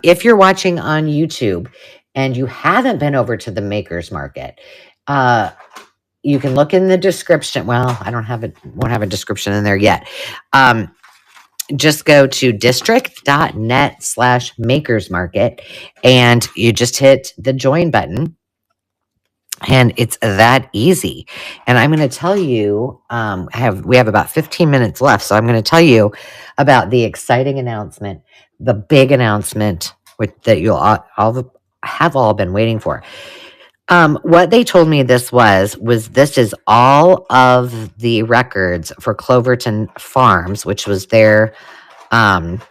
[SPEAKER 1] If you're watching on YouTube and you haven't been over to the Makers Market, you can look in the description. Well, I won't have a description in there yet. Just go to district.net/makersmarket and you just hit the join button. And it's that easy. And I'm going to tell you, we have about 15 minutes left. So I'm going to tell you about the exciting announcement, the big announcement that you'll all been waiting for. What they told me this was this is all of the records for Cloverton Farms, which was their farming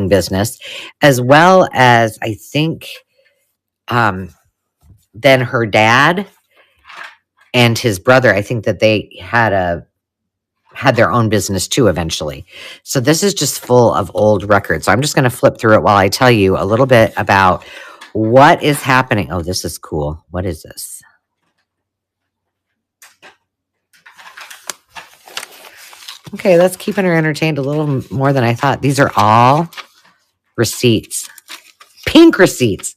[SPEAKER 1] business, as well as I think then her dad and his brother, I think that they had their own business too eventually. So this is just full of old records. So I'm just going to flip through it while I tell you a little bit about what is happening. Oh, this is cool. What is this? Okay, that's keeping her entertained a little more than I thought. These are all receipts. Pink receipts.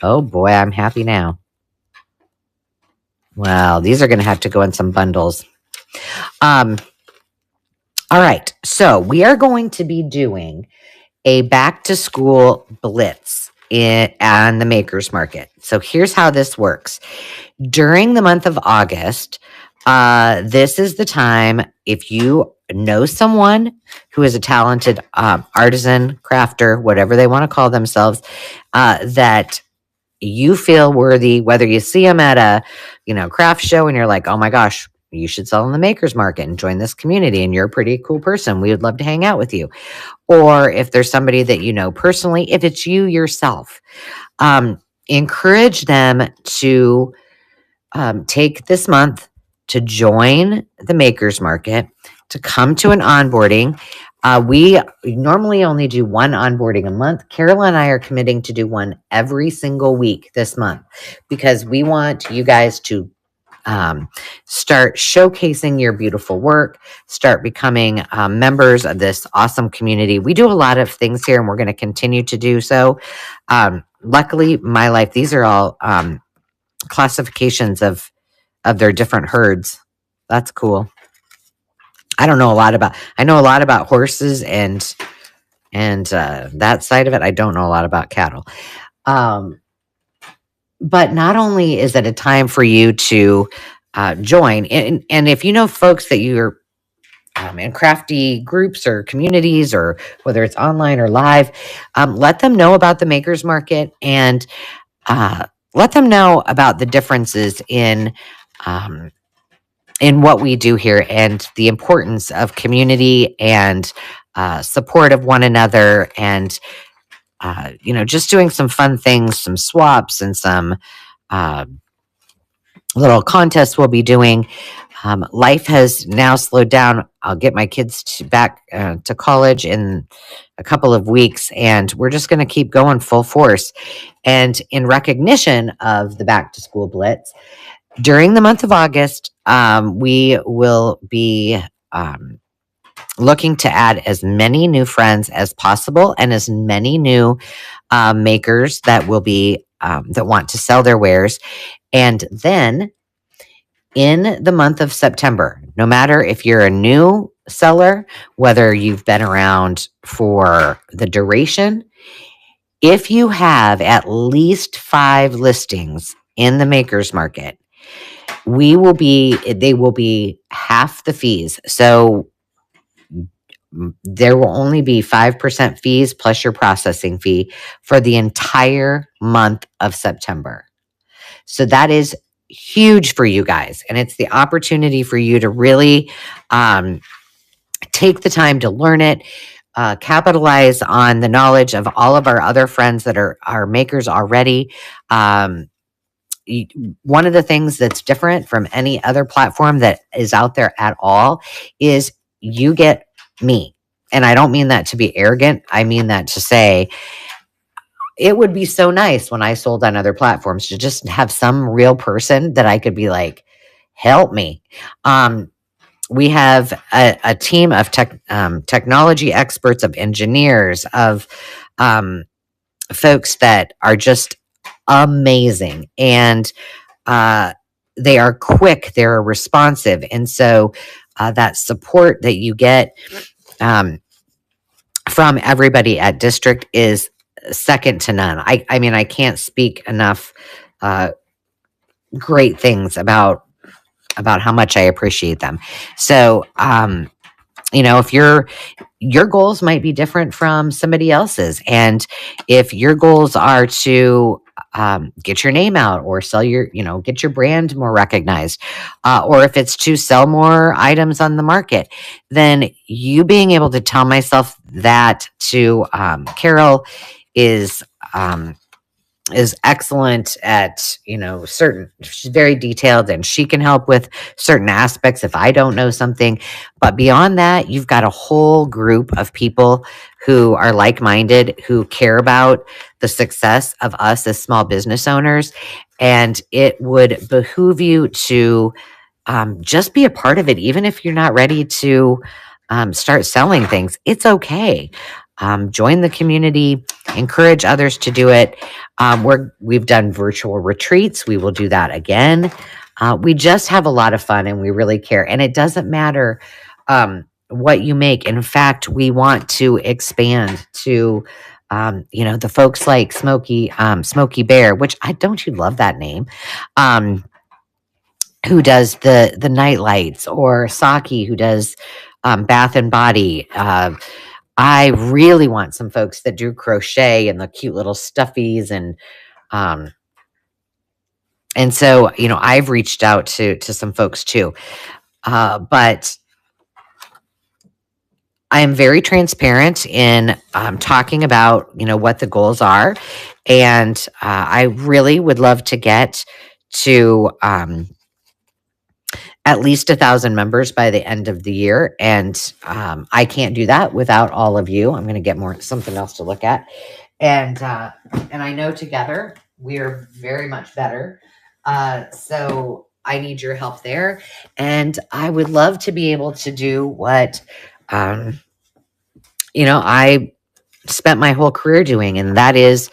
[SPEAKER 1] Oh boy, I'm happy now. Well, these are going to have to go in some bundles. Um, all right. So we are going to be doing a back to school blitz on the Makers Market. So here's how this works. During the month of August, this is the time if you know someone who is a talented artisan, crafter, whatever they want to call themselves, that you feel worthy, whether you see them at a, craft show and you're like, oh my gosh, you should sell in the Makers Market and join this community and you're a pretty cool person. We would love to hang out with you. Or if there's somebody that you know personally, if it's you yourself, encourage them to take this month to join the Makers Market, to come to an onboarding. We normally only do one onboarding a month. Carol and I are committing to do one every single week this month because we want you guys to start showcasing your beautiful work, start becoming members of this awesome community. We do a lot of things here and we're going to continue to do so. Luckily, my life, these are all classifications of their different herds. That's cool. I know a lot about horses and that side of it. I don't know a lot about cattle. But not only is it a time for you to join, and if you know folks that you're in crafty groups or communities, or whether it's online or live, let them know about the Makers Market and let them know about the differences in what we do here and the importance of community and support of one another, and just doing some fun things, some swaps and some little contests we'll be doing. Life has now slowed down. I'll get my kids back to college in a couple of weeks, and we're just going to keep going full force. And in recognition of the Back to School Blitz, during the month of August, we will be looking to add as many new friends as possible and as many new makers that will be that want to sell their wares. And then in the month of September, no matter if you're a new seller, whether you've been around for the duration, if you have at least 5 listings in the Makers Market, they will be half the fees. So there will only be 5% fees plus your processing fee for the entire month of September. So that is huge for you guys. And it's the opportunity for you to really take the time to learn it, capitalize on the knowledge of all of our other friends that are makers already. One of the things that's different from any other platform that is out there at all is you get me. And I don't mean that to be arrogant. I mean that to say it would be so nice when I sold on other platforms to just have some real person that I could be like, help me. We have a team of technology experts, of engineers, of folks that are just amazing. And they are quick, they're responsive. And so that support that you get from everybody at District is second to none. I mean, I can't speak enough great things about how much I appreciate them. So, if your goals might be different from somebody else's, and if your goals are to get your name out or sell get your brand more recognized, or if it's to sell more items on the market, then you being able to tell myself that to Carol is excellent at certain. She's very detailed and she can help with certain aspects if I don't know something. But beyond that, you've got a whole group of people who are like-minded, who care about the success of us as small business owners, and it would behoove you to just be a part of it. Even if you're not ready to start selling things, it's okay. join the community, encourage others to do it. We've done virtual retreats. We will do that again. We just have a lot of fun and we really care. And it doesn't matter what you make. In fact, we want to expand to, the folks like Smoky Bear, which don't you love that name? Who does the night lights, or Saki, who does Bath and Body. I really want some folks that do crochet and the cute little stuffies, um, and so I've reached out to some folks too, but I am very transparent in talking about what the goals are, and I really would love to get to at least 1,000 members by the end of the year. And I can't do that without all of you. I'm going to get something else to look at. And I know together we are very much better. So I need your help there. And I would love to be able to do what, I spent my whole career doing, and that is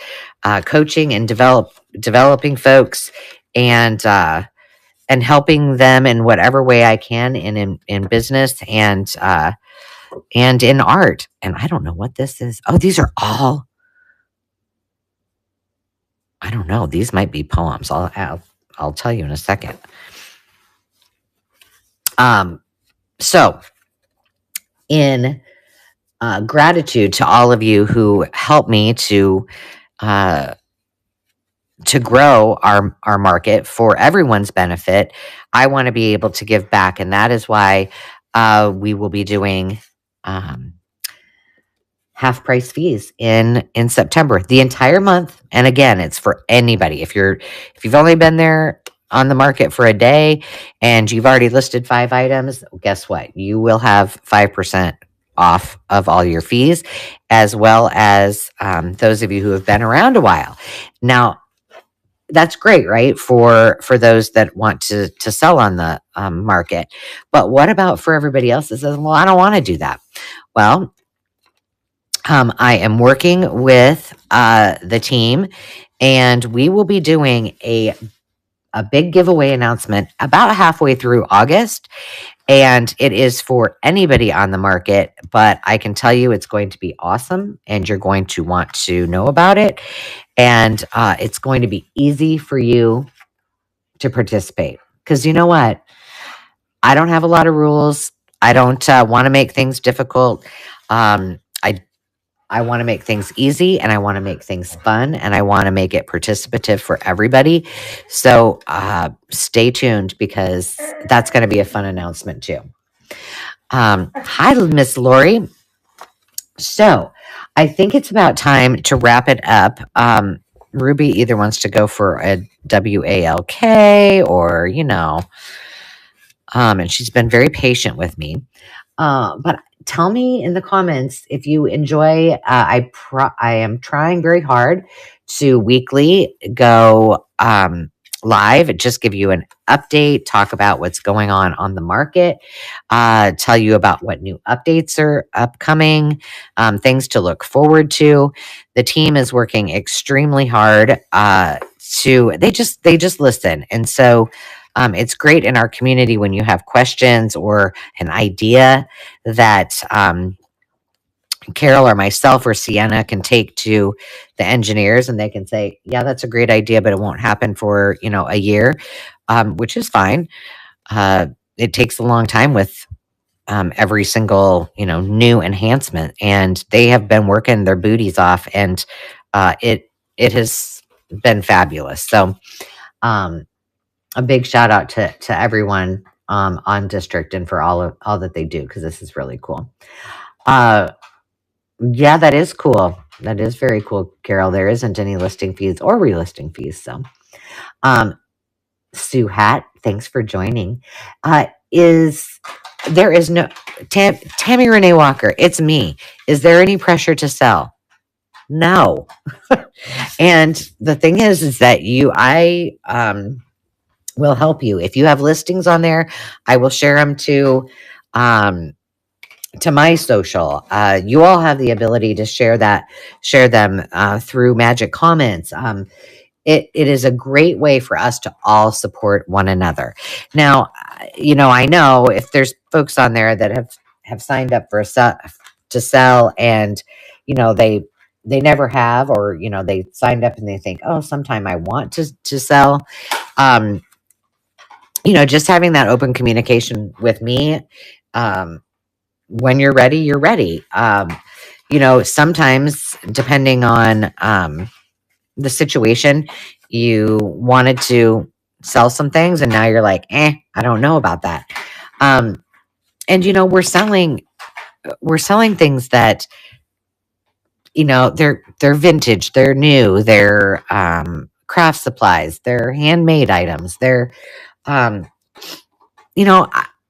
[SPEAKER 1] coaching and developing folks, and helping them in whatever way I can in business and in art. And I don't know what this is. Oh, these are all, I don't know. These might be poems. I'll tell you in a second. So in gratitude to all of you who helped me to grow our market for everyone's benefit, I want to be able to give back. And that is why we will be doing half price fees in September, the entire month. And again, it's for anybody. If you've only been there on the market for a day and you've already listed 5 items, guess what? You will have 5% off of all your fees, as well as those of you who have been around a while. Now, that's great, right? For those that want to sell on the market. But what about for everybody else that says, well, I don't want to do that? Well, I am working with the team, and we will be doing a big giveaway announcement about halfway through August. And it is for anybody on the market, but I can tell you it's going to be awesome, and you're going to want to know about it. And it's going to be easy for you to participate, because you know what? I don't have a lot of rules. I don't want to make things difficult. I want to make things easy, and I want to make things fun, and I want to make it participative for everybody. So stay tuned, because that's going to be a fun announcement too. Hi, Miss Lori. So I think it's about time to wrap it up. Ruby either wants to go for a WALK or, and she's been very patient with me. But tell me in the comments if you enjoy. I am trying very hard to weekly go live, just give you an update, talk about what's going on the market, tell you about what new updates are upcoming, things to look forward to. The team is working extremely hard they just listen. And so it's great in our community when you have questions or an idea that Carol or myself or Sienna can take to the engineers, and they can say, yeah, that's a great idea, but it won't happen for, a year, which is fine. It takes a long time with every single, new enhancement, and they have been working their booties off, and it has been fabulous. So a big shout out to everyone on District, and for all that they do, because this is really cool. Yeah, that is cool. That is very cool, Carol. There isn't any listing fees or relisting fees. So, Sue Hat, thanks for joining. There is no Tammy Renee Walker? It's me. Is there any pressure to sell? No. And the thing is that I will help you if you have listings on there. I will share them to to my social. You all have the ability to share them through magic comments. It is a great way for us to all support one another. Now, I know if there's folks on there that have signed up for to sell, and they never have, or they signed up and they think, oh, sometime I want to sell. Um, just having that open communication with me. When you're ready, you're ready. Sometimes depending on the situation, you wanted to sell some things and now you're like, I don't know about that. And we're selling things that, they're vintage, they're new, they're craft supplies, they're handmade items, they're um,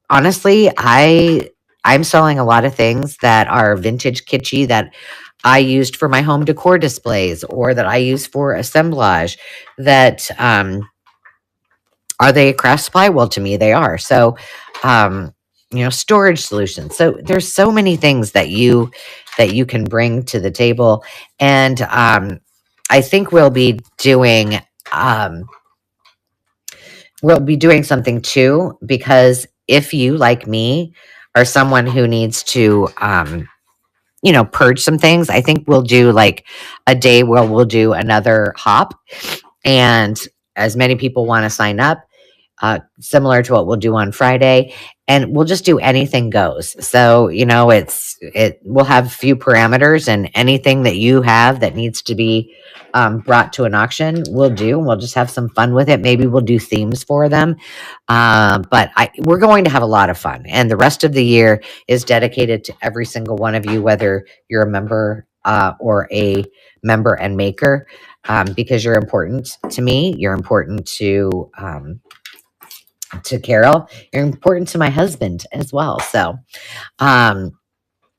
[SPEAKER 1] honestly, I'm selling a lot of things that are vintage kitschy that I used for my home decor displays, or that I use for assemblage, that are they a craft supply? Well, to me, they are. So, storage solutions. So there's so many things that you can bring to the table, and I think um, we'll be doing something too, because if you, like me, are someone who needs to purge some things, I think we'll do like a day where we'll do another hop, and as many people want to sign up, similar to what we'll do on Friday, and we'll just do anything goes. So we'll have a few parameters, and anything that you have that needs to be brought to an auction, we'll do. And we'll just have some fun with it. Maybe we'll do themes for them, but we're going to have a lot of fun, and the rest of the year is dedicated to every single one of you, whether you're a member or a member and maker. Because you're important to me, you're important to Carol. You're important to my husband as well. So, um,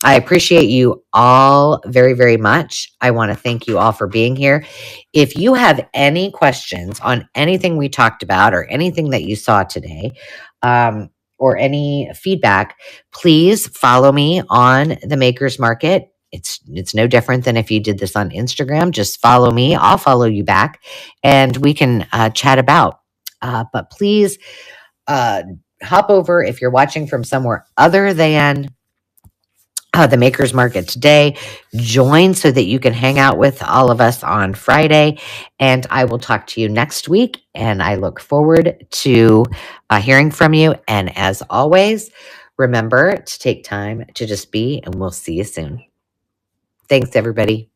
[SPEAKER 1] I appreciate you all very, very much. I want to thank you all for being here. If you have any questions on anything we talked about, or anything that you saw today, or any feedback, please follow me on the Makers Market. It's no different than if you did this on Instagram. Just follow me. I'll follow you back, and we can chat about. But please uh, hop over if you're watching from somewhere other than the Makers Market today. Join so that you can hang out with all of us on Friday. And I will talk to you next week. And I look forward to hearing from you. And as always, remember to take time to just be, and we'll see you soon. Thanks, everybody.